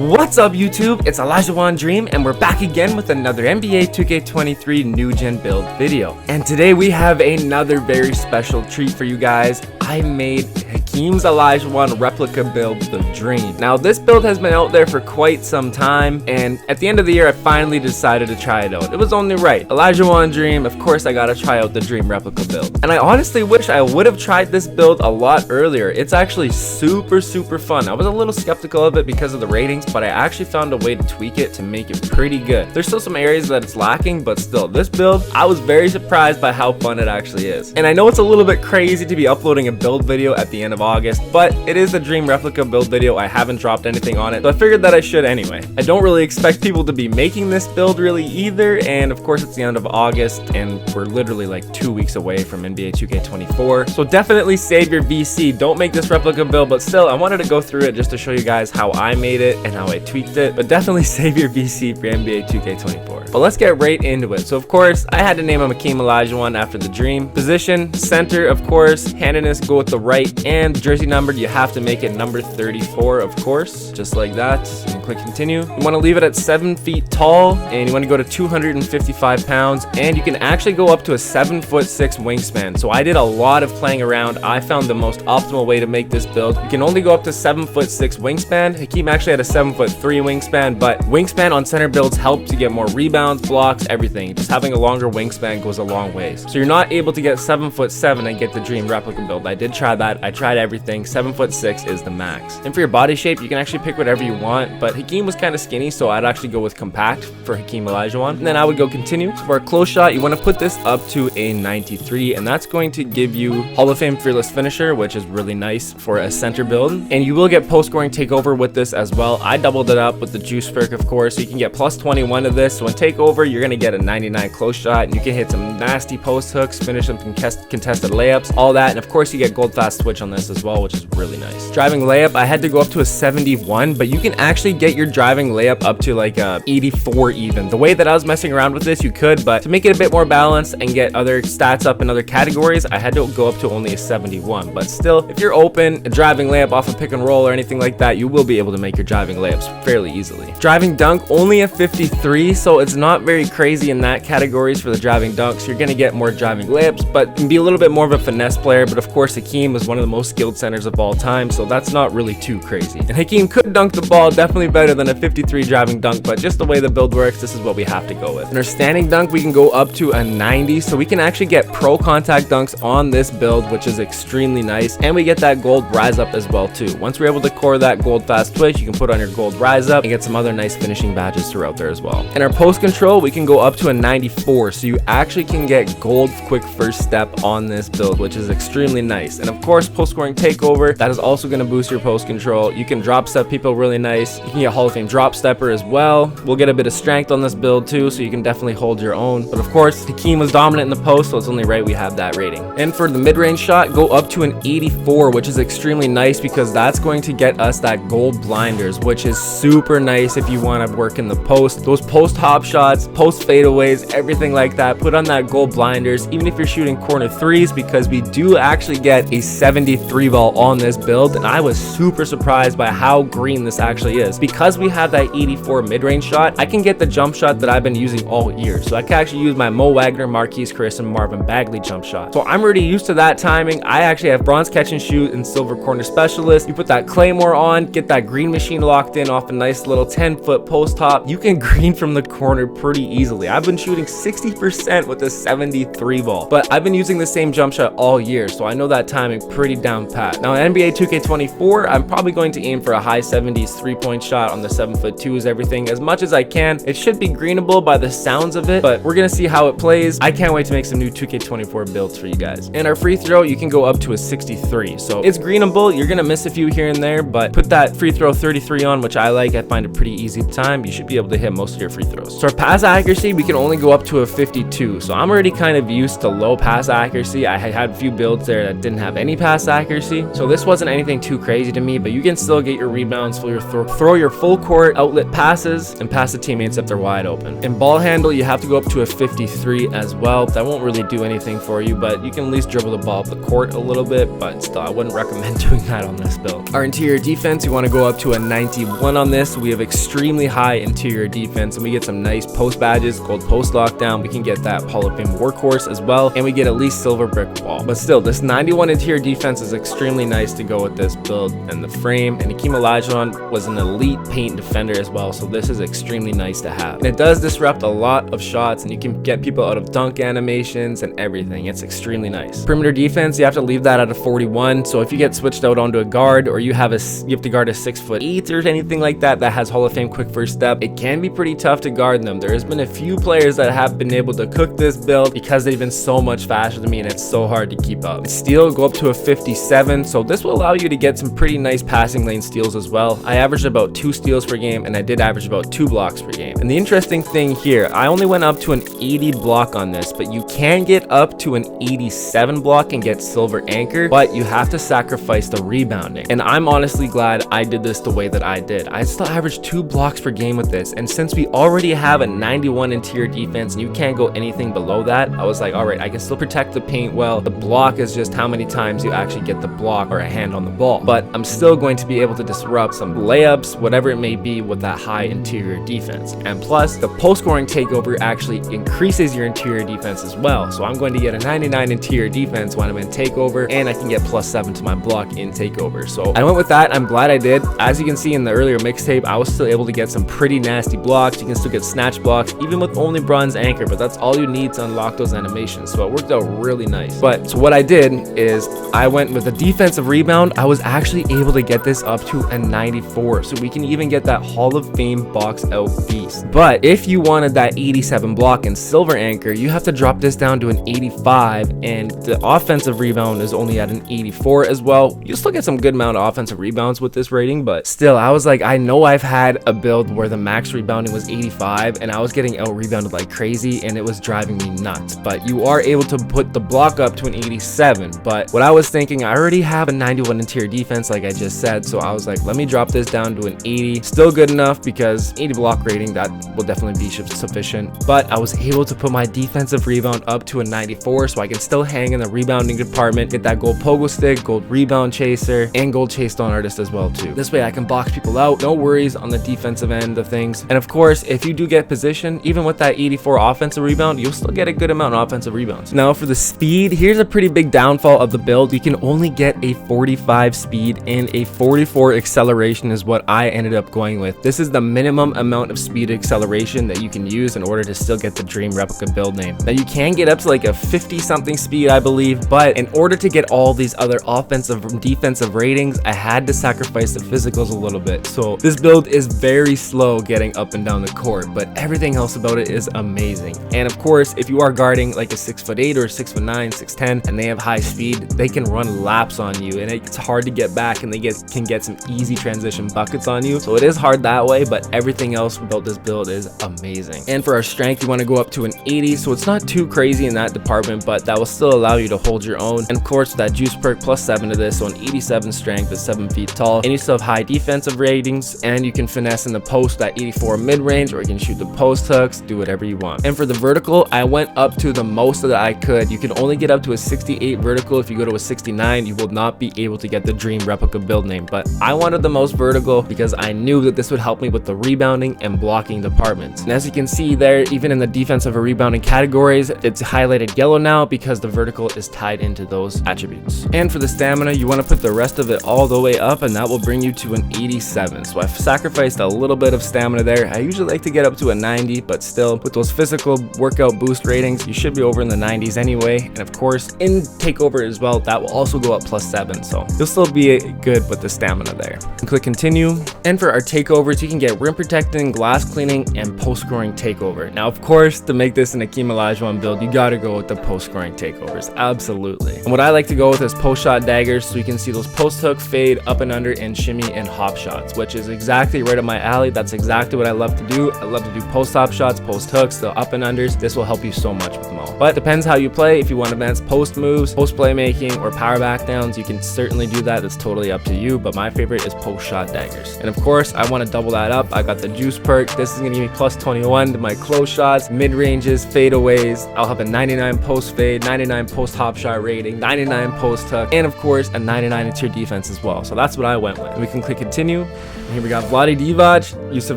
What's up YouTube? It's Olajuwon Dream and we're back again with another NBA 2K23 new gen build video. And today we have another very special treat for you guys. I made Hakeem's Olajuwon replica build, the Dream. Now this build has been out there for quite some time, and at the end of the year I finally decided to try it out. It was only right. Olajuwon Dream, of course I gotta try out the Dream replica build. And I honestly wish I would have tried this build a lot earlier. It's actually super fun. I was a little skeptical of it because of the ratings, but I actually found a way to tweak it to make it pretty good. There's still some areas that it's lacking, but still, this build, I was very surprised by how fun it actually is. And I know it's a little bit crazy to be uploading a build video at the end of August, but it is the Dream replica build video. I haven't dropped anything on it, so I figured that I should anyway. I don't really expect people to be making this build really either, and of course it's the end of August, and we're literally like 2 weeks away from NBA 2K24, so definitely save your VC. Don't make this replica build, but still, I wanted to go through it just to show you guys how I made it and how I tweaked it, but definitely save your VC for NBA 2K24. But let's get right into it. So of course, I had to name him Hakeem Olajuwon after the Dream. Position, center, of course. Handedness, go with the right, and jersey numbered, you have to make it number 34, of course, just like that. You can click continue. You want to leave it at 7 feet tall, and you want to go to 255 pounds, and you can actually go up to a 7'6" wingspan. So I did a lot of playing around. I found the most optimal way to make this build. You can only go up to 7'6" wingspan. Hakeem actually had a 7'3" wingspan, but wingspan on center builds help to get more rebounds, blocks, everything. Just having a longer wingspan goes a long ways. So you're not able to get 7'7" and get the Dream replica build. I did try that. I tried everything. 7'6" is the max. And for your body shape, you can actually pick whatever you want, but Hakeem was kind of skinny, so I'd actually go with compact for Hakeem Olajuwon. And then I would go continue. So for a close shot, you want to put this up to a 93, and that's going to give you Hall of Fame fearless finisher, which is really nice for a center build. And you will get post scoring takeover with this as well. I doubled it up with the juice perk, of course, so you can get plus 21 of this. So in takeover, you're going to get a 99 close shot, and you can hit some nasty post hooks, finish some contested layups, all that. And of course, you get gold fast switch on this as well, which is really nice. Driving layup, I had to go up to a 71, but you can actually get your driving layup up to like a 84 even. The way that I was messing around with this, you could, but to make it a bit more balanced and get other stats up in other categories, I had to go up to only a 71. But still, if you're open, a driving layup off a pick and roll or anything like that, you will be able to make your driving layups fairly easily. Driving dunk, only a 53, so it's not very crazy in that categories for the driving dunks. You're gonna get more driving layups, but can be a little bit more of a finesse player. But of course, Hakeem is one of the most skilled centers of all time, so that's not really too crazy. And Hakeem could dunk the ball definitely better than a 53 driving dunk, but just the way the build works, this is what we have to go with. In our standing dunk, we can go up to a 90, so we can actually get pro contact dunks on this build, which is extremely nice. And we get that gold rise up as well too. Once we're able to core that gold fast twitch, you can put on your gold rise up and get some other nice finishing badges throughout there as well. In our post control, we can go up to a 94, so you actually can get gold quick first step on this build, which is extremely nice. And of course, post scoring takeover, that is also going to boost your post control. You can drop step people really nice. You can get Hall of Fame drop stepper as well. We'll get a bit of strength on this build too, so you can definitely hold your own. But of course, Hakeem was dominant in the post, so it's only right we have that rating. And for the mid-range shot, go up to an 84, which is extremely nice because that's going to get us that gold blinders, which is super nice if you want to work in the post. Those post hop shots, post fadeaways, everything like that, put on that gold blinders, even if you're shooting corner threes, because we do actually get a 73 ball on this build. And I was super surprised by how green this actually is. Because we have that 84 mid-range shot, I can get the jump shot that I've been using all year. So I can actually use my Mo Wagner, Marquise Chris, and Marvin Bagley jump shot. So I'm already used to that timing. I actually have bronze catch and shoot and silver corner specialist. You put that claymore on, get that green machine locked in off a nice little 10-foot post hop. You can green from the corner pretty easily. I've been shooting 60% with a 73 ball, but I've been using the same jump shot all year, so I know that timing pretty down pat. Now in NBA 2K24, I'm probably going to aim for a high 70s 3-point shot on the 7'2" everything as much as I can. It should be greenable by the sounds of it, but we're gonna see how it plays. I can't wait to make some new 2K24 builds for you guys. And our free throw, you can go up to a 63, so it's greenable. You're gonna miss a few here and there, but put that free throw 33 on, which I like. I find it pretty easy time. You should be able to hit most of your free throws. So our pass accuracy, we can only go up to a 52, so I'm already kind of used to low pass accuracy. I had a few builds there that didn't have any pass accuracy, so this wasn't anything too crazy to me, but you can still get your rebounds, throw your your full court outlet passes and pass the teammates if they're wide open. In ball handle, you have to go up to a 53 as well. That won't really do anything for you, but you can at least dribble the ball up the court a little bit, but still, I wouldn't recommend doing that on this build. Our interior defense, you want to go up to a 91 on this. We have extremely high interior defense, and we get some nice post badges, gold post lockdown. We can get that Hall of Fame workhorse as well, and we get at least silver brick wall. But still, this 91 interior defense is extremely nice to go with this build and the frame. And Hakeem Olajuwon was an elite paint defender as well, so this is extremely nice to have. And it does disrupt a lot of shots, and you can get people out of dunk animations and everything. It's extremely nice. Perimeter defense, you have to leave that at a 41. So if you get switched out onto a guard, or you have to guard a 6'8" or anything like that that has Hall of Fame quick first step, it can be pretty tough to guard them. There has been a few players that have been able to cook this build because they've been so much faster than me, and it's so hard to keep up. Steal, go up to a 57. So this will allow you to get some pretty nice passing lane steals as well. I averaged about 2 steals per game, and I did average about 2 blocks per game. And the interesting thing here, I only went up to an 80 block on this, but you can get up to an 87 block and get silver anchor, but you have to sacrifice the rebounding. And I'm honestly glad I did this the way that I did. I still averaged 2 blocks per game with this, and since we already have a 91 interior defense and you can't go anything below that, I was like, all right, I can still protect the paint well. The block is just how many times you actually get the block or a hand on the ball, but I'm still going to be able to disrupt some layups, whatever it may be, with that high interior defense. And plus, the post scoring takeover actually increases your interior defense as well. So I'm going to get a 99 interior defense when I'm in takeover, and I can get +7 to my block in takeover. So I went with that. I'm glad I did. As you can see in the earlier mixtape, I was still able to get some pretty nasty blocks. You can still get snatch blocks even with only bronze anchor, but that's all you need to unlock those animations. So it worked out really nice. But so what I did is I went with a defensive rebound. I was actually able to get this up to a 94. So we can even get that Hall of Fame box out beast. But if you wanted that 87 block and silver anchor, you have to drop this down to an 85, and the offensive rebound is only at an 84 as well. You'll still get some good amount of offensive rebounds with this rating, but still, I was like, I know I've had a build where the max rebounding was 85 and I was getting out rebounded like crazy, and it was driving me nuts. But you are able to put the block up to an 87. But what I was thinking, I already have a 91 interior defense like I just said, so I was like, let me drop this down to an 80. Still good enough because 80 block rating, that will definitely be sufficient. But I was able to put my defensive rebound up to a 94, so I can still hang in the rebounding department, get that gold pogo stick, gold rebound chaser, and gold chase down artist as well too. This way I can box people out, no worries on the defensive end of things. And of course, if you do get position, even with that 84 offensive rebound, you'll still get a good amount of offensive rebounds. Now for the speed, here's a pretty big downfall of the build. You can only get a 45 speed, and a 44 acceleration is what I ended up going with. This is the minimum amount of speed acceleration that you can use in order to still get the dream replica build name. Now you can get up to like a 50 something speed, I believe, but in order to get all these other offensive and defensive ratings, I had to sacrifice the physicals a little bit. So this build is very slow getting up and down the court, but everything else about it is amazing. And of course, if you are guarding like a 6'8" or 6'9", 6'10", and they have high speed, they can run laps on you, and it's hard to get back, and they can get some easy transition buckets on you. So it is hard that way, but everything else about this build is amazing. And for our strength, you want to go up to an 80, so it's not too crazy in that department, but that will still allow you to hold your own. And of course, with that juice perk +7 to this, so an 87 strength is 7 feet tall, and you still have high defensive ratings, and you can finesse in the post that 84 mid-range, or you can shoot the post hooks, do whatever you want. And for the vertical, I went up to the most that I could. You can only get up to a 68 vertical. If you go to a 69, you will not be able to get the dream replica build name, but I wanted the most vertical because I knew that this would help me with the rebounding and blocking departments. And as you can see there, even in the defensive or rebounding categories, it's highlighted yellow now because the vertical is tied into those attributes. And for the stamina, you want to put the rest of it all the way up, and that will bring you to an 87. So I've sacrificed a little bit of stamina there. I usually like to get up to a 90, but still, with those physical workout boost ratings, you should be over in the 90s anyway. And of course, in takeover as well, that will also go up +7, so you'll still be good with the stamina there. And click continue. And for our takeovers, you can get rim protecting, glass cleaning, and post scoring takeover. Now of course, to make this an Hakeem Olajuwon build, you gotta go with the post scoring takeovers, absolutely. And what I like to go with is post shot daggers, so you can see those post hook, fade, up and under, and shimmy and hop shots, which is exactly right up my alley. That's exactly what I love to do. I love to do post hop shots, post hooks, the up and unders. This will help you so much with them all. But depends how you play. If you want advanced post moves, post playmaking, or power back downs, you can certainly do that. It's totally up to you, but my favorite is post shot daggers. And of course, I want to double that up. I got the juice perk. This is going to give me plus 21 to my close shots, mid ranges, fadeaways. I'll have a 99 post fade, 99 post hop shot rating, 99 post hook, and of course a 99 interior defense as well. So that's what I went with. And we can click continue. And here we got Vlade Divac, Yusuf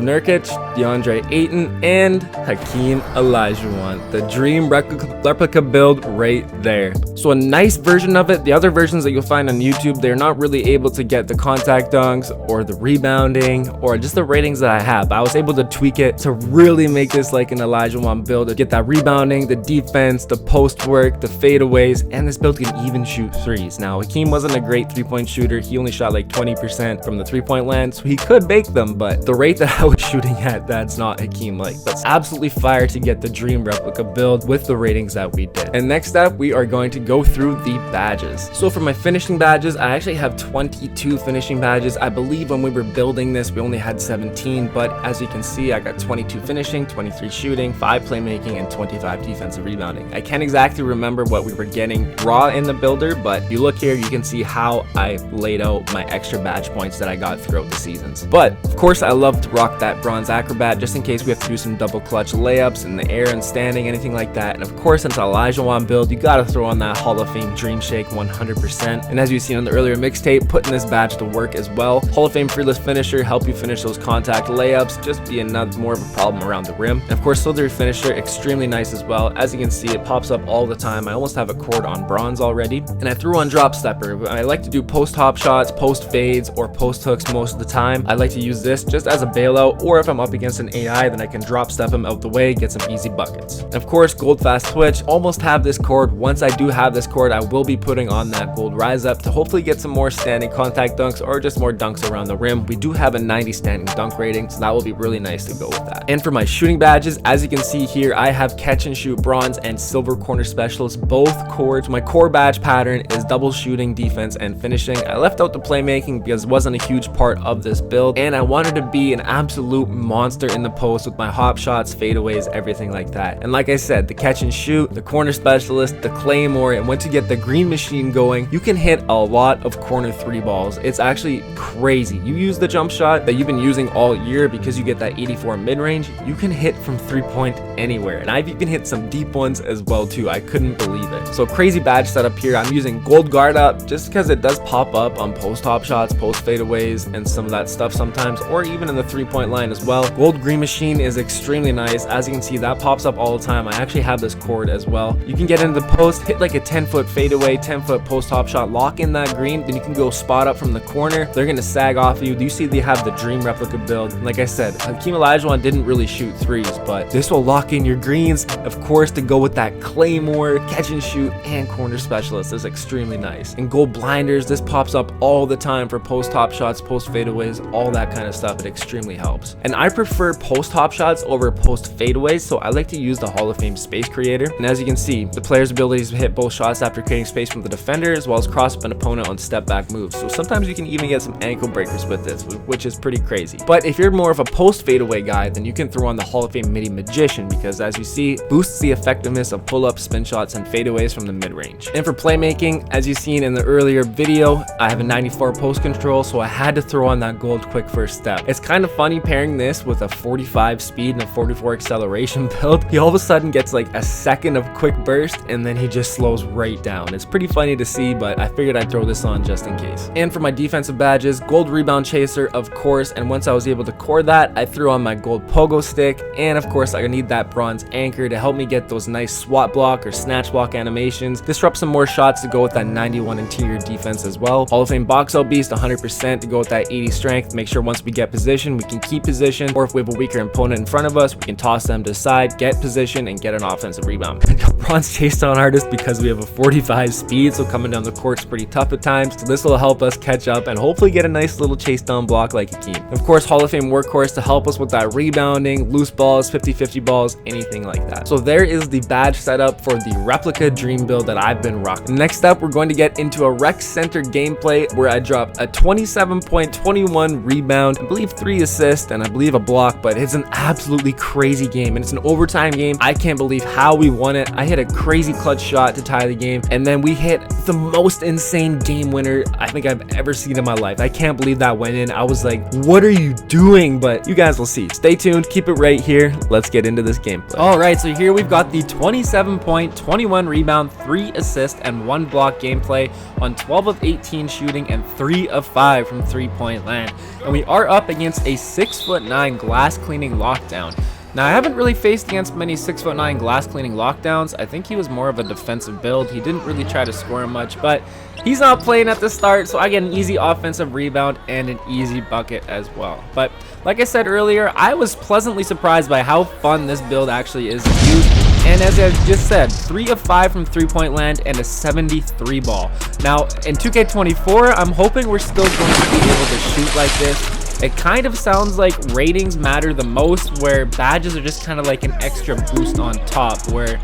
Nurkic, DeAndre Ayton, and Hakeem Olajuwon. The dream replica build right there. So a nice version of it. The other versions that you'll find on YouTube, they're not really able to get the contact dunks or the rebounding or just the ratings that I have. I was able to tweak it to really make this like an Olajuwon build, to get that rebounding, the defense, the post work, the fadeaways, and this build can even shoot threes. Now, Hakeem wasn't a great three-point shooter. He only shot like 20% from the three-point land, so he could make them, but the rate that I was shooting at, that's not Hakeem-like. That's absolutely fire to get the dream replica build with the ratings that we did. And next up, we are going to go through the badges. So for my finishing badges, I actually have 22 finishing badges. I believe when we were building this, we only had 17, but as you can see, I got 22 finishing, 23 shooting, 5 playmaking, and 25 defensive rebounding. I can't exactly remember what we were getting raw in the builder, but if you look here, you can see how I laid out my extra badge points that I got throughout the seasons. But of course, I love to rock that bronze acrobat just in case we have to do some double clutch layups in the air and standing, anything like that. And of course, since Olajuwon build, you gotta throw on that Hall of Fame Dream Shake 100%. And as you've seen on the earlier mixtape, putting this badge to work as well. Hall of Fame Fearless Finisher, help you finish those contact layups, just be another more of a problem around the rim. And of course, Silver Finisher, extremely nice as well. As you can see, it pops up all the time. I almost have a cord on bronze already. And I threw on Drop Stepper. I like to do post hop shots, post fades, or post hooks most of the time. I like to use this just as a bailout, or if I'm up against an AI, then I can drop step him out the way, get some easy buckets. And of course, gold fast twitch, almost have this cord. Once I do have this cord, I will be putting on that gold rise up to hopefully get some more standing contact dunks or just more dunks around the rim. We do have a 90 standing dunk rating, so that will be really nice to go with that. And for my shooting badges, as you can see here, I have catch and shoot bronze and silver corner specialist, both cords. My core badge pattern is double shooting, defense, and finishing. I left out the playmaking because it wasn't a huge part of this build, and I wanted to be an absolute monster in the post with my hop shots, fadeaways, everything like that. And like I said, the catch and shoot, the corner specialist, the claymore, and once you get the green machine going, you can hit a lot of corner 3 balls. It's actually crazy. You use the jump shot that you've been using all year because you get that 84 mid-range, you can hit from 3-point anywhere. And I've even hit some deep ones as well too. I couldn't believe it. So crazy badge setup here. I'm using gold guard up just because it does pop up on post hop shots, post fadeaways, and some of that stuff sometimes, or even in the 3-point line as well. Gold green machine is extremely nice. As you can see, that pops up all the time. I actually have this cord as well. You can get into the post, hit like a 10-foot fadeaway, 10-foot post hop shot, lock in that green, then you can go spot up from the corner. They're going to sag off of you. You see they have the dream replica build. And like I said, Hakeem Olajuwon didn't really shoot threes, but this will lock in your greens. Of course, to go with that claymore, catch and shoot, and corner specialist is extremely nice. And gold blinders, this pops up all the time for post hop shots, post fadeaways, all that kind of stuff. It extremely helps. And I prefer post hop shots over post fadeaways, so I like to use the Hall of Fame Space Creator. And as you can see, the player's abilities to hit both shots after creating space from the defender, as well as cross up an opponent on step back moves. So sometimes you can even get some ankle breakers with this, which is pretty crazy. But if you're more of a post fadeaway guy, then you can throw on the Hall of Fame Midi Magician, because as you see, boosts the effectiveness of pull-ups, spin shots, and fadeaways from the mid-range. And for playmaking, as you've seen in the earlier video, I have a 94 post control, so I had to throw on that gold quick first step. It's kind of funny pairing this with a 45 speed and a 44 acceleration build. He all of a sudden gets like a second of quick burst, and then he just slows right down. It's pretty funny to see, but I figured I'd throw this on just in case. And for my defensive badges, gold rebound chaser, of course, and once I was able to core that, I threw on my gold pogo stick, and of course I need that bronze anchor to help me get those nice swat block or snatch block animations, disrupt some more shots to go with that 91 interior defense as well. Hall of Fame boxout beast 100% to go with that 80 strength. Make sure once we get position, we can keep position, or if we have a weaker opponent in front of us, we can toss them to the side, get position, and get an offensive rebound. I got bronze chase down artist because we have a 45 speed, so coming down the court's pretty tough at times. So this will help us catch up and hopefully get a nice little chase down block like Hakeem. Of course, Hall of Fame workhorse to help us with that rebounding, loose balls, 50-50 balls, anything like that. So there is the badge setup for the replica dream build that I've been rocking. Next up, we're going to get into a rec center gameplay where I drop a 27.21 rebound, I believe 3 assists, and I believe a block, but it's an absolutely crazy game, and it's an overtime game. I can't believe how we won it. I hit a crazy clutch shot to tie the game, and then we hit the most insane game winner I think I've ever seen in my life. I can't believe that went in. I was like, what are you doing? But you guys will see. Stay tuned, keep it right here. Let's get into this gameplay. All right, so here we've got the 27 point, 21 rebound, 3 assist, and 1 block gameplay on 12 of 18 shooting and 3 of 5 from 3-point land. And we are up against a 6'9" glass cleaning lockdown. Now, I haven't really faced against many 6'9" glass cleaning lockdowns. I think he was more of a defensive build. He didn't really try to score much, but he's not playing at the start, so I get an easy offensive rebound and an easy bucket as well. But like I said earlier, I was pleasantly surprised by how fun this build actually is to use. And as I just said, 3 of 5 from 3-point land and a 73 ball. Now, in 2K24, I'm hoping we're still going to be able to shoot like this. It kind of sounds like ratings matter the most, where badges are just kind of like an extra boost on top, where,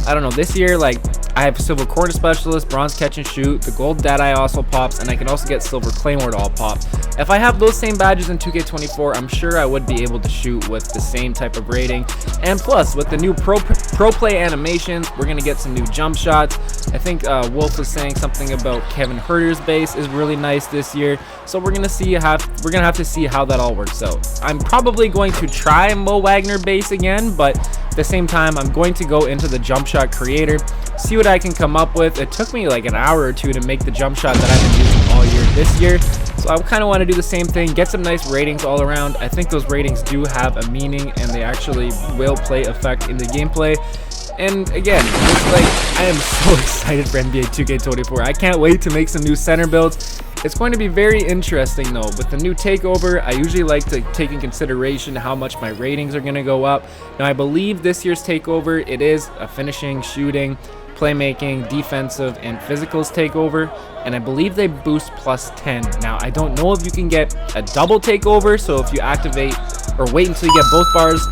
I don't know, this year, like, I have silver corner specialist, bronze catch and shoot, the gold deadeye also pops, and I can also get silver claymore to all pop. If I have those same badges in 2K24, I'm sure I would be able to shoot with the same type of rating. And plus, with the new pro play animations, we're gonna get some new jump shots. I think Wolf was saying something about Kevin Herter's base is really nice this year, so we're gonna have to see how that all works out. I'm probably going to try Mo Wagner base again, but at the same time, I'm going to go into the jump shot creator, see what I can come up with. It took me like an hour or two to make the jump shot that I've been using all year this year, so I kind of want to do the same thing, get some nice ratings all around. I think those ratings do have a meaning, and they actually will play effect in the gameplay. And again, just like, I am so excited for NBA 2K24. I can't wait to make some new center builds. It's going to be very interesting though. With the new takeover, I usually like to take in consideration how much my ratings are going to go up. Now, I believe this year's takeover, it is a finishing, shooting, playmaking, defensive, and physicals takeover, and I believe they boost plus 10. Now, I don't know if you can get a double takeover, so if you activate, or wait until you get both bars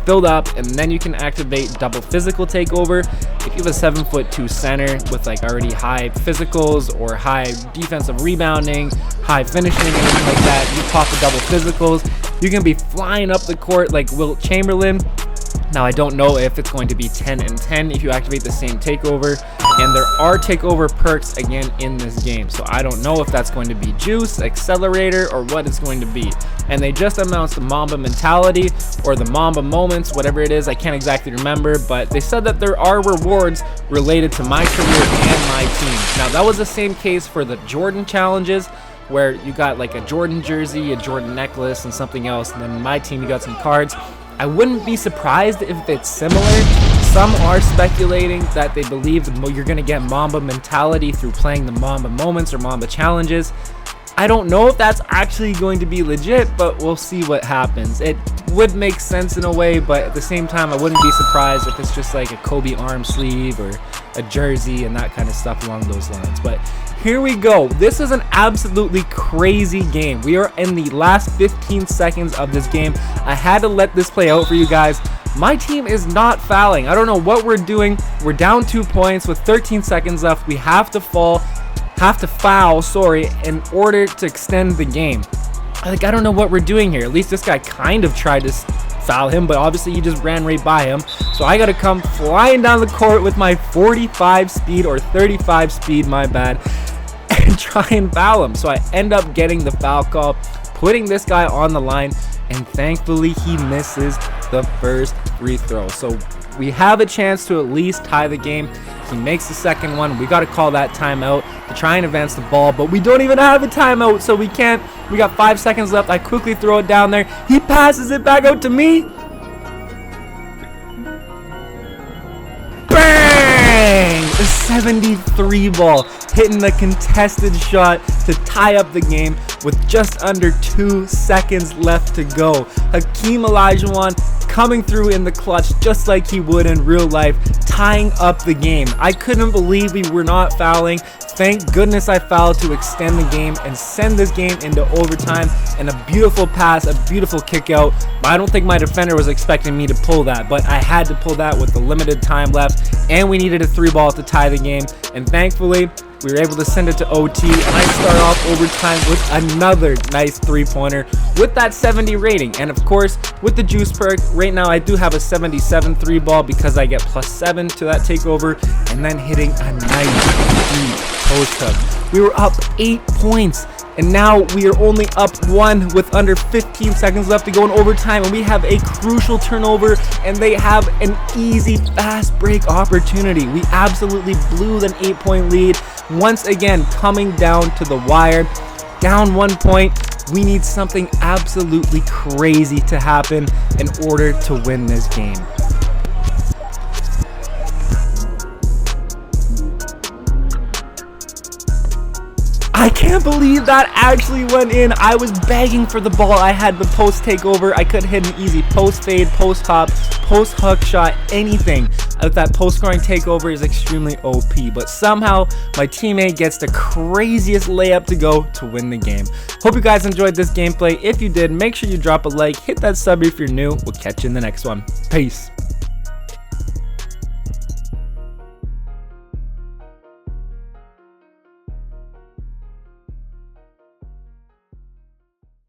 filled up, and then you can activate double physical takeover. If you have a 7'2" center with like already high physicals or high defensive rebounding, high finishing, anything like that, you pop the double physicals, you can be flying up the court like Wilt Chamberlain. Now, I don't know if it's going to be 10 and 10 if you activate the same takeover, and there are takeover perks again in this game, so I don't know if that's going to be juice, accelerator, or what it's going to be. And they just announced the Mamba mentality or the Mamba moments, whatever it is, I can't exactly remember, but they said that there are rewards related to my career and my team. Now, that was the same case for the Jordan challenges, where you got like a Jordan jersey, a Jordan necklace, and something else, and then in my team you got some cards. I wouldn't be surprised if it's similar. Some are speculating that they believe you're going to get Mamba mentality through playing the Mamba moments or Mamba challenges. I don't know if that's actually going to be legit, but we'll see what happens. It would make sense in a way, but at the same time, I wouldn't be surprised if it's just like a Kobe arm sleeve or a jersey and that kind of stuff along those lines. But here we go. This is an absolutely crazy game. We are in the last 15 seconds of this game. I had to let this play out for you guys. My team is not fouling. I don't know what we're doing. We're down 2 points with 13 seconds left. We have to foul, in order to extend the game. I don't know what we're doing here. At least this guy kind of tried to foul him, but obviously he just ran right by him. So I got to come flying down the court with my 45 speed or 35 speed, my bad, and try and foul him. So I end up getting the foul call, putting this guy on the line, and thankfully he misses the first free throw. So we have a chance to at least tie the game. He makes the second one. We got to call that timeout to try and advance the ball, but we don't even have a timeout, so we can't. We got 5 seconds left. I quickly throw it down there. He passes it back out to me. Bang! A 73 ball, hitting the contested shot to tie up the game with just under 2 seconds left to go. Hakeem Olajuwon coming through in the clutch just like he would in real life, tying up the game. I couldn't believe we were not fouling. Thank goodness I fouled to extend the game and send this game into overtime, and a beautiful pass, a beautiful kick out. But I don't think my defender was expecting me to pull that, but I had to pull that with the limited time left, and we needed a 3-ball to tie the game, and thankfully we were able to send it to OT, and I start off overtime with another nice 3-pointer with that 70 rating. And of course, with the juice perk, right now I do have a 77 3-ball because I get +7 to that takeover, and then hitting a nice deep post up. We were up 8 points And now we are only up 1 with under 15 seconds left to go in overtime, and we have a crucial turnover, and they have an easy fast break opportunity. We absolutely blew an 8-point lead. Once again, coming down to the wire. Down 1 point. We need something absolutely crazy to happen in order to win this game. I can't believe that actually went in. I was begging for the ball. I had the post takeover. I could hit an easy post fade, post hop, post hook shot, anything. That post scoring takeover is extremely OP, but somehow my teammate gets the craziest layup to go to win the game. Hope you guys enjoyed this gameplay. If you did, make sure you drop a like, hit that sub if you're new. We'll catch you in the next one. Peace.